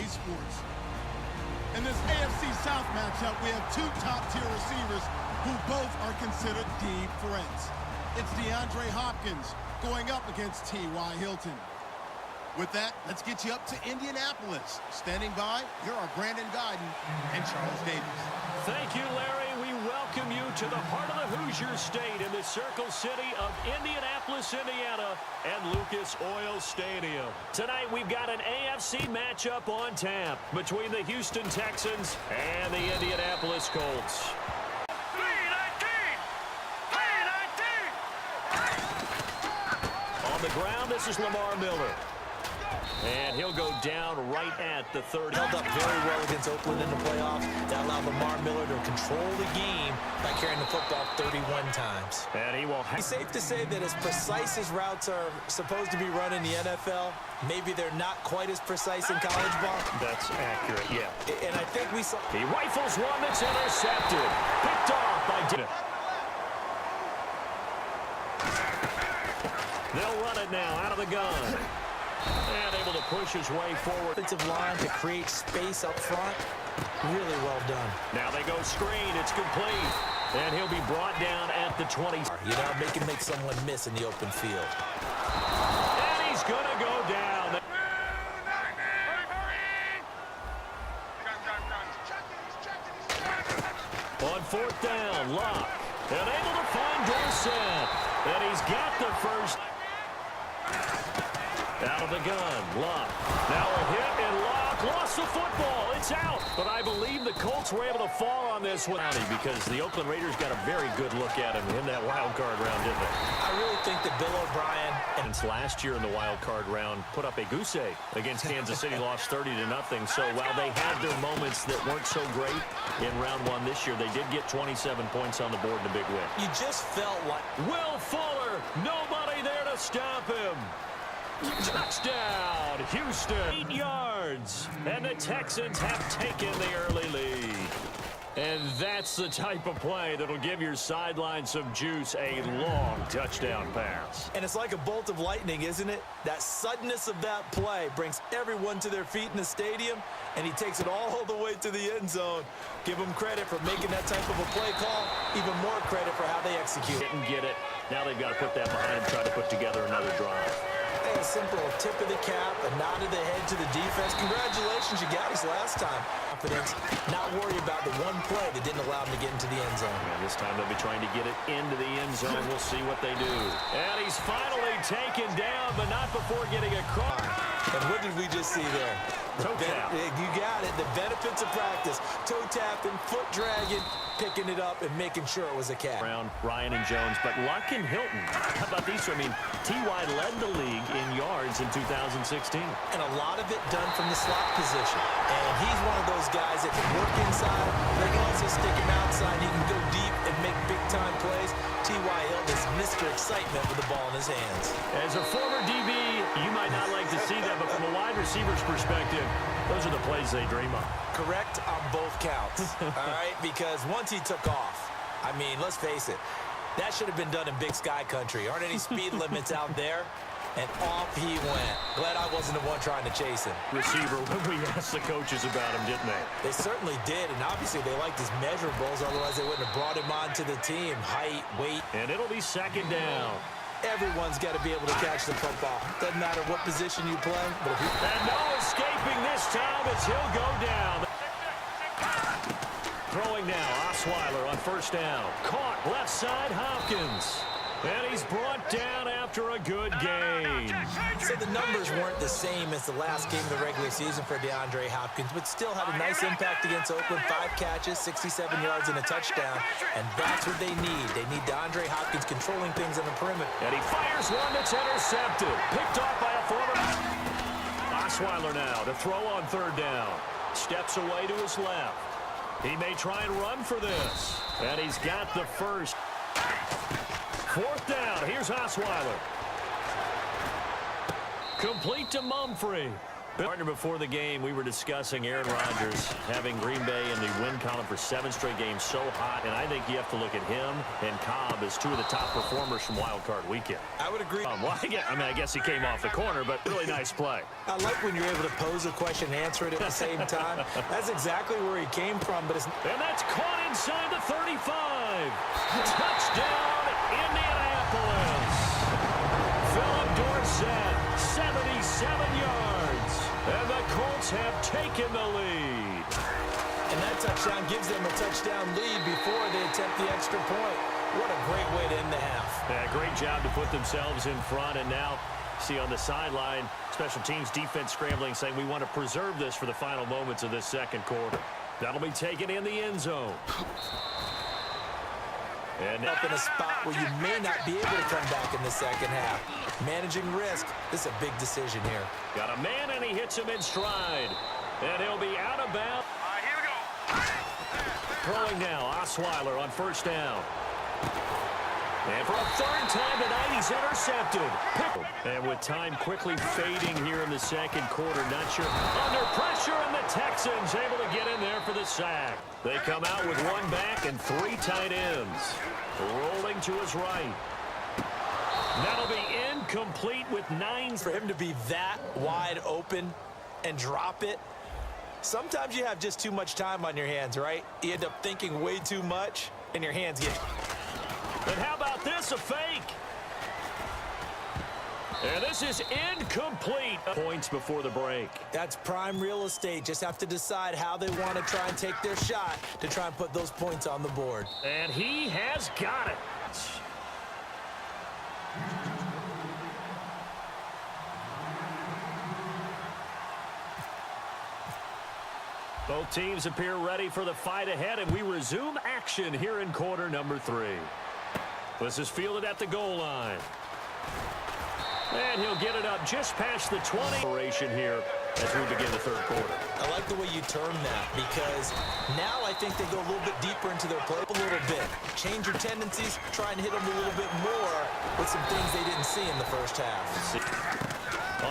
these sports. In this AFC South matchup, we have two top-tier receivers who both are considered deep threats. It's DeAndre Hopkins going up against T.Y. Hilton. With that, let's get you up to Indianapolis. Standing by, here are Brandon Guyton and Charles Davis. Thank you, Larry. We welcome you to the heart of the Hoosier State in the Circle City of Indianapolis, Indiana, and Lucas Oil Stadium. Tonight, we've got an AFC matchup on tap between the Houston Texans and the Indianapolis Colts. On the ground, this is Lamar Miller. And he'll go down right at the 30. Held up very well against Oakland in the playoffs. That allowed Lamar Miller to control the game by carrying the football 31 times. And he will. It's safe to say that as precise as routes are supposed to be run in the NFL, maybe they're not quite as precise in college ball. That's accurate, yeah. And I think we saw. He rifles one that's intercepted. Picked off by Dillon. They'll run it now out of the gun. And able to push his way forward. Offensive line to create space up front. Really well done. Now they go screen. It's complete. And he'll be brought down at the 20. You know, make someone miss in the open field. And he's going to go down. On fourth down, Locke. And able to find Dorsett. And he's got the first. Out of the gun, Locke. Now a hit, and Locke lost the football. It's out. But I believe the Colts were able to fall on this one because the Oakland Raiders got a very good look at him in that wild card round, didn't they? I really think that Bill O'Brien, since last year in the wild card round, put up a goose egg against Kansas City, lost 30-0. So while they had their moments that weren't so great in round one this year, they did get 27 points on the board in a big win. You just felt like Will Fuller, nobody there to stop him. Touchdown, Houston, 8 yards, and the Texans have taken the early lead. And that's the type of play that'll give your sideline some juice, a long touchdown pass. And it's like a bolt of lightning, isn't it? That suddenness of that play brings everyone to their feet in the stadium, and he takes it all the way to the end zone. Give him credit for making that type of a play call, even more credit for how they execute. Didn't get it. Now they've got to put that behind him, try to put together another drive. A simple tip of the cap, a nod of the head to the defense. Congratulations, you got us last time. Confidence, not worry about the one play that didn't allow him to get into the end zone. And this time they'll be trying to get it into the end zone. We'll see what they do. And he's finally taken down, but not before getting a cross. And what did we just see there? Toe tap. You got it. The benefits of practice. Toe tapping, foot dragging, picking it up, and making sure it was a catch. Around Ryan and Jones, but Luck and Hilton. How about these? I mean, T.Y. led the league in yards in 2016. And a lot of it done from the slot position. And he's one of those guys that can work inside. They can also stick him outside. He can go deep and make big-time plays. T.Y. Hilton is Mr. Excitement with the ball in his hands. As a former DB, you might not like to see that, but from a wide receiver's perspective, those are the plays they dream of. Correct on both counts, all right? Because once he took off, I mean, let's face it, that should have been done in Big Sky country. Aren't any speed limits out there? And off he went. Glad I wasn't the one trying to chase him. Receiver, when we asked the coaches about him, didn't they? They certainly did, and obviously they liked his measurables, otherwise they wouldn't have brought him onto the team. Height, weight. And it'll be second down. Everyone's got to be able to catch the football. Doesn't matter what position you play. But if you... And no escaping this time as he'll go down. Throwing now, Osweiler on first down. Caught left side, Hopkins. And he's brought down after a good game. So the numbers weren't the same as the last game of the regular season for DeAndre Hopkins, but still had a nice impact against Oakland. 5 catches, 67 yards, and a touchdown. And that's what they need. They need DeAndre Hopkins controlling things on the perimeter. And he fires one that's intercepted. Picked off by a former. Osweiler now to throw on third down. Steps away to his left. He may try and run for this. And he's got the first. Fourth down. Here's Osweiler. Complete to Mumphrey. Partner, before the game, we were discussing Aaron Rodgers having Green Bay in the win column for 7 straight games so hot, and I think you have to look at him and Cobb as 2 of the top performers from Wild Card Weekend. I would agree. Well, I guess he came off the corner, but really nice play. I like when you're able to pose a question and answer it at the same time. That's exactly where he came from. And that's caught inside the 35. Touchdown, Indianapolis. Philip Dorsett, 77 yards. And the Colts have taken the lead. And that touchdown gives them a touchdown lead before they attempt the extra point. What a great way to end the half. Yeah, great job to put themselves in front. And now, see on the sideline, special teams defense scrambling, saying we want to preserve this for the final moments of this second quarter. That'll be taken in the end zone. And up in a spot where you may not be able to come back in the second half. Managing risk, this is a big decision here. Got a man, and he hits him in stride. And he'll be out of bounds. All right, here we go. Throwing now, Osweiler on first down. And for a third time tonight, he's intercepted. And with time quickly fading here in the second quarter, not sure. Under pressure, and the Texans able to get in there for the sack. They come out with 1 back and 3 tight ends. Rolling to his right. That'll be incomplete with 9. For him to be that wide open and drop it, sometimes you have just too much time on your hands, right? You end up thinking way too much, and your hands get... And how about this, a fake? And this is incomplete. Points before the break. That's prime real estate. Just have to decide how they want to try and take their shot to try and put those points on the board. And he has got it. Both teams appear ready for the fight ahead, and we resume action here in quarter number 3. This is fielded at the goal line. And he'll get it up just past the 20. Operation here as we begin the third quarter. I like the way you term that, because now I think they go a little bit deeper into their play, a little bit. Change your tendencies, try and hit them a little bit more with some things they didn't see in the first half.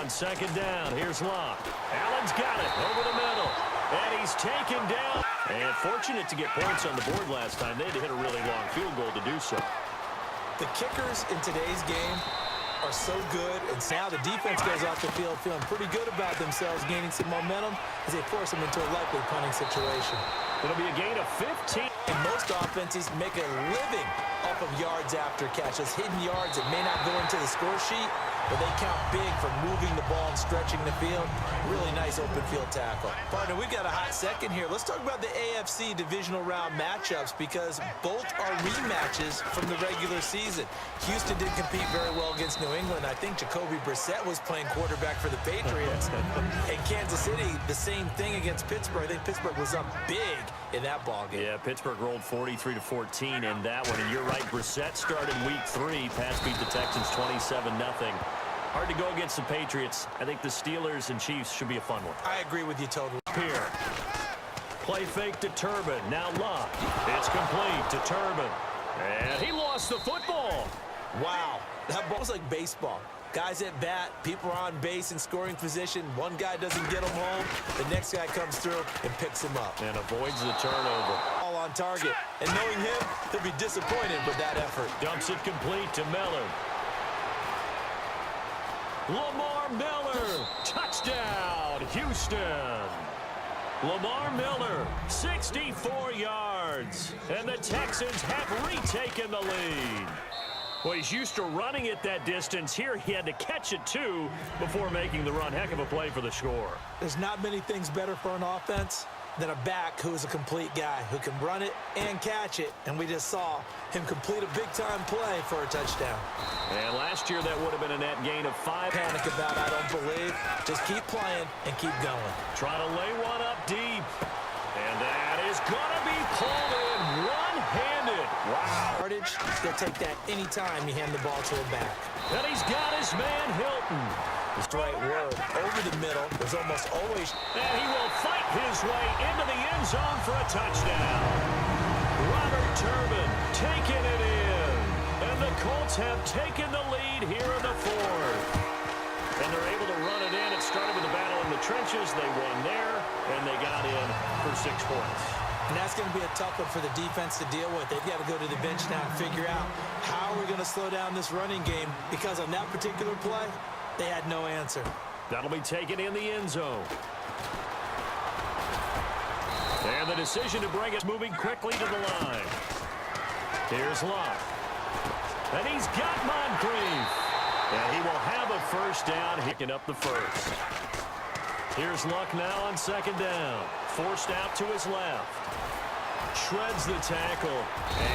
On second down, here's Locke. Allen's got it over the middle. And he's taken down. And fortunate to get points on the board last time. They had to hit a really long field goal to do so. The kickers in today's game are so good, and now the defense goes off the field feeling pretty good about themselves, gaining some momentum as they force them into a likely punting situation. It'll be a gain of 15. And most offenses make a living off of yards after catch. Those hidden yards that may not go into the score sheet, but they count big for moving the ball and stretching the field. Really nice open field tackle. Partner, we've got a hot second here. Let's talk about the AFC divisional round matchups, because both are rematches from the regular season. Houston did compete very well against New England. I think Jacoby Brissett was playing quarterback for the Patriots. And Kansas City, the same thing against Pittsburgh. I think Pittsburgh was up big in that ball game. Yeah, Pittsburgh rolled 43-14 in that one. And you're right, Brissett started week 3. Pass beat the Texans 27-0. Hard to go against the Patriots. I think the Steelers and Chiefs should be a fun one. I agree with you totally. Here. Play fake to Turbin. Now Locke. It's complete to Turbin. And he lost the football. Wow. That ball was like baseball. Guys at bat, people are on base in scoring position. One guy doesn't get him home. The next guy comes through and picks him up. And avoids the turnover. All on target. And knowing him, he'll be disappointed with that effort. Dumps it complete to Miller. Lamar Miller. Touchdown, Houston. Lamar Miller, 64 yards. And the Texans have retaken the lead. Well, he's used to running it that distance. Here he had to catch it, too, before making the run. Heck of a play for the score. There's not many things better for an offense than a back who is a complete guy, who can run it and catch it. And we just saw him complete a big-time play for a touchdown. And last year, that would have been a net gain of 5. Panic about, I don't believe. Just keep playing and keep going. Trying to lay one up deep. And that is going to be pulled in one-handed. Wow. They'll take that anytime you hand the ball to a back. And he's got his man Hilton. That's the right word. Over the middle. There's almost always... And he will fight his way into the end zone for a touchdown. Robert Turbin taking it in. And the Colts have taken the lead here in the fourth. And they're able to run it in. It started with a battle in the trenches. They won there, and they got in for 6 points. And that's going to be a tough one for the defense to deal with. They've got to go to the bench now and figure out how we're going to slow down this running game, because on that particular play, they had no answer. That'll be taken in the end zone. And the decision to bring it moving quickly to the line. Here's Luck. And he's got Moncrief. And he will have a first down, picking up the first. Here's Luck now on 2nd down. Forced out to his left. Shreds the tackle.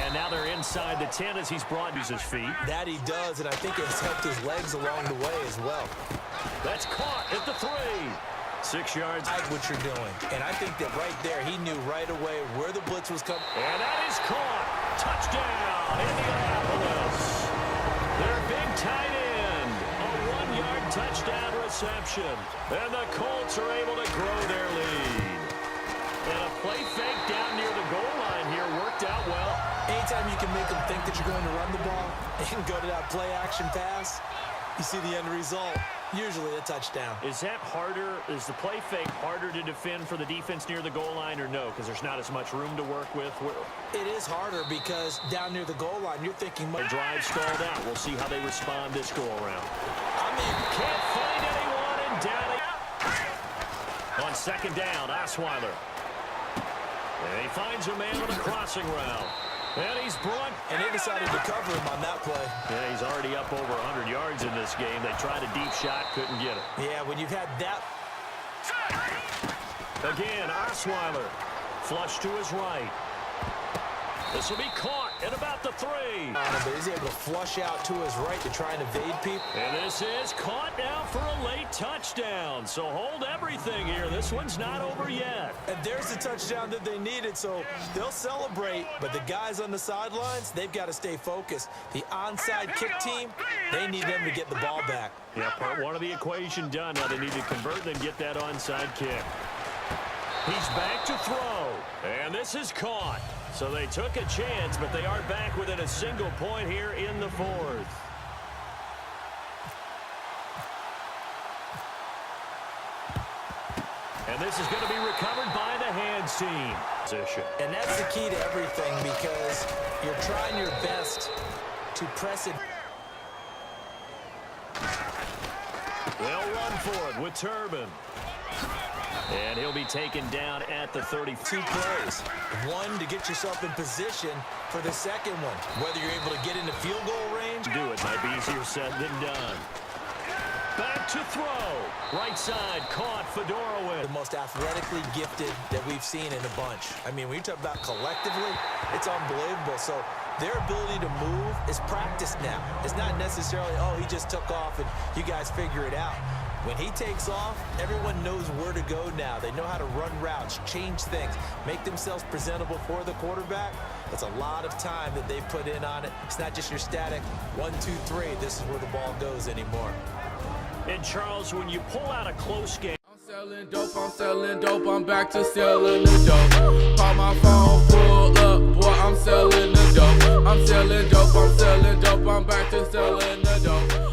And now they're inside the 10 as he's brought his feet. That he does, and I think it's helped his legs along the way as well. That's caught at the 3. 6 yards. I like what you're doing. And I think that right there, he knew right away where the blitz was coming. And that is caught. Touchdown, Indianapolis. Their big tight end. A 1-yard touchdown reception. And the Colts are able to grow their lead. And a play fake down near the goal line here worked out well. Anytime you can make them think that you're going to run the ball and go to that play action pass, you see the end result. Usually a touchdown. Is that harder? Is the play fake harder to defend for the defense near the goal line, or no? Because there's not as much room to work with. It is harder because down near the goal line, you're thinking... Their drive stalled out. We'll see how they respond this go-around. I mean... Can't find anyone, and down it. On 2nd down, Osweiler. And he finds a man on a crossing route. And he's brought... And they decided to cover him on that play. Yeah, he's already up over 100 yards in this game. They tried a deep shot, couldn't get it. Yeah, when you've had that... Again, Osweiler. Flush to his right. This will be caught at about the 3. But he's able to flush out to his right to try and evade people. And this is caught now for a late touchdown. So hold everything here. This one's not over yet. And there's the touchdown that they needed, so they'll celebrate. But the guys on the sidelines, they've got to stay focused. The onside kick team, they need them to get the ball back. Yeah, part 1 of the equation done. Now they need to convert and get that onside kick. He's back to throw. And this is caught. So they took a chance, but they are back within a single point here in the 4th. And this is going to be recovered by the hands team. And that's the key to everything, because you're trying your best to press it. They'll run for it with Turbin. And he'll be taken down at the 32. 2 plays. One to get yourself in position for the second one. Whether you're able to get into field goal range. Do it might be easier said than done. Back to throw. Right side caught. Fedora with. The most athletically gifted that we've seen in a bunch. I mean, when you talk about collectively, it's unbelievable. So their ability to move is practiced now. It's not necessarily, oh, he just took off and you guys figure it out. When he takes off, everyone knows where to go now. They know how to run routes, change things, make themselves presentable for the quarterback. That's a lot of time that they put in on it. It's not just your static 1, 2, 3. This is where the ball goes anymore. And Charles, when you pull out a close game. I'm selling dope, I'm back to selling the dope. Call my phone, pull up, boy, I'm selling the dope. I'm selling dope, I'm back to selling the dope.